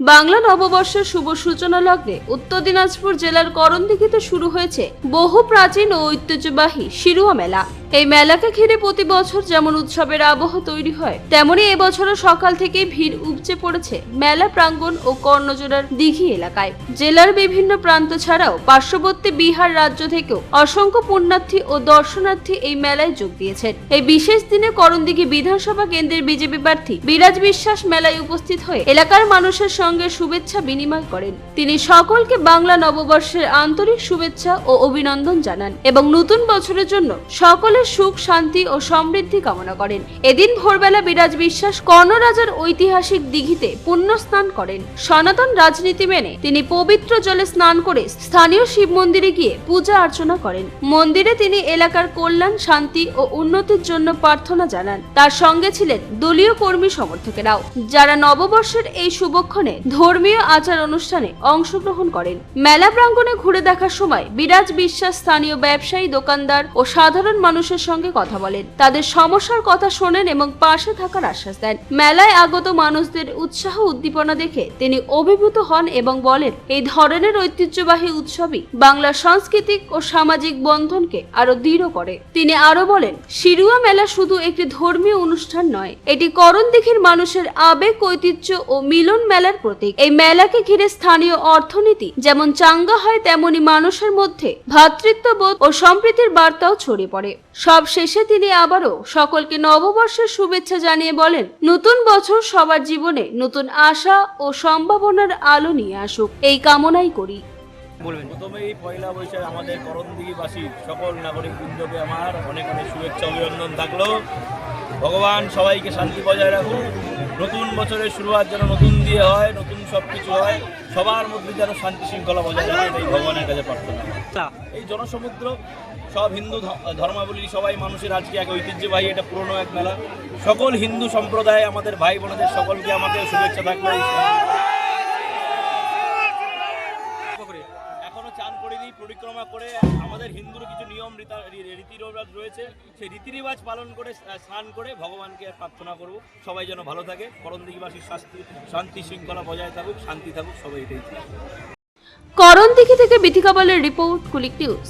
বাংলা নববর্ষের শুভ সূচনা লগ্নে উত্তর দিনাজপুর জেলার করণদিঘিতে শুরু হয়েছে বহু প্রাচীন ও ঐতিহ্যবাহী শিরুয়া মেলা। এই মেলাকে ঘিরে প্রতি বছর যেমন উৎসবের আবহ তৈরি হয়, তেমনি এবছরও সকাল থেকে ভিড় উপচে পড়েছে মেলা প্রাঙ্গণ ও কর্ণজোড়ার দিঘি এলাকায়। জেলার বিভিন্ন প্রান্ত ছাড়াও পার্শ্ববর্তী বিহার রাজ্য থেকেও অসংখ্য পুণ্যার্থী ও দর্শনার্থী এই মেলায় যোগ দিয়েছেন। এই বিশেষ দিনে করণদিঘি বিধানসভা কেন্দ্রের বিজেপি প্রার্থী বিরাজ বিশ্বাস মেলায় উপস্থিত হয়ে এলাকার মানুষের সঙ্গে শুভেচ্ছা বিনিময় করেন। তিনি সকলকে বাংলা নববর্ষের আন্তরিক শুভেচ্ছা ও অভিনন্দন জানান এবং নতুন বছরের জন্য সকলের সুখ, শান্তি ও সমৃদ্ধি কামনা করেন। এদিন ভোরবেলা বিরাজ বিশ্বাস কর্ণরাজার ঐতিহাসিক দিঘিতে পুণ্য স্নান করেন। সনাতন রাজনীতি মেনে তিনি পবিত্র জলে স্নান করে স্থানীয় শিব মন্দিরে গিয়ে পূজা অর্চনা করেন। মন্দিরে তিনি এলাকার কল্যাণ, শান্তি ও উন্নতির জন্য প্রার্থনা জানান। তার সঙ্গে ছিলেন দলীয় কর্মী সমর্থকেরাও, যারা নববর্ষের এই শুভক্ষণে ধর্মীয় আচার অনুষ্ঠানে অংশগ্রহণ করেন। মেলা প্রাঙ্গণে ঘুরে দেখার সময় বিরাজ বিশ্বাস স্থানীয় ব্যবসায়ী, দোকানদার ও সাধারণ মানুষের সঙ্গে কথা বলেন, তাদের সমস্যার কথা শোনেন এবং পাশে থাকার আশ্বাস দেন। মেলায় আগত মানুষদের উৎসাহ উদ্দীপনা দেখে তিনি অভিভূত হন এবং বলেন, এই ধরনের ঐতিহ্যবাহী উৎসবই বাংলার সাংস্কৃতিক ও সামাজিক বন্ধনকে আরো দৃঢ় করে। তিনি আরো বলেন, শিরুয়া মেলা শুধু একটি ধর্মীয় অনুষ্ঠান নয়, এটি করণদিঘির মানুষের আবেগ, ঐতিহ্য ও মিলন মেলার প্রতীক। এই মেলাকে ঘিরে স্থানীয় অর্থনীতি যেমন চাঙ্গা হয়, তেমনি মানুষের মধ্যে ভ্রাতৃত্ববোধ ও সম্প্রীতির বার্তাও ছড়িয়ে পড়ে। সব শেষে তিনি আবারও সকলকে নববর্ষের শুভেচ্ছা জানিয়ে বলেন, নতুন বছর সবার জীবনে নতুন আশা ও সম্ভাবনার আলো নিয়ে আসুক, এই কামনাই করি। প্রথমেই পয়লা বৈশাখ আমাদের করণদিঘিবাসী সকল নাগরিক বৃন্দকে আমার অনেক অনেক শুভেচ্ছা অভিনন্দন থাকলো। ভগবান সবাইকে শান্তি বজায় রাখুন। নতুন বছরের শুরুয়াত যেন নতুন দিয়ে হয়, নতুন সব কিছু হয়, সবার মধ্যে যেন শান্তি শৃঙ্খলা বজায় রাখে, এই ভগবানের কাছে প্রার্থনা। এই জনসমুদ্র সব হিন্দু ধর্মাবলী সবাই মানুষের আজকে এক ঐতিহ্যবাহী, এটা পুরনো এক মেলা। সকল হিন্দু সম্প্রদায় আমাদের ভাই বোনদের সকলকে আমাকে শুভেচ্ছা থাকলো। এখনো চান করিনি, পরিক্রমা করে আমাদের হিন্দুর কিছু নিয়ম রীতিরেওয়াজ রয়েছে, সেই রীতিরেওয়াজ পালন করে স্নান করে ভগবানকে প্রার্থনা করব সবাই যেন ভালো থাকে, করণদিঘিবাসীর শান্তি শৃঙ্খলা বজায় থাকুক, শান্তি থাকুক, সবাই এটাই। করণদিঘি থেকে বিথিকা পালের রিপোর্ট, কুলিক নিউজ।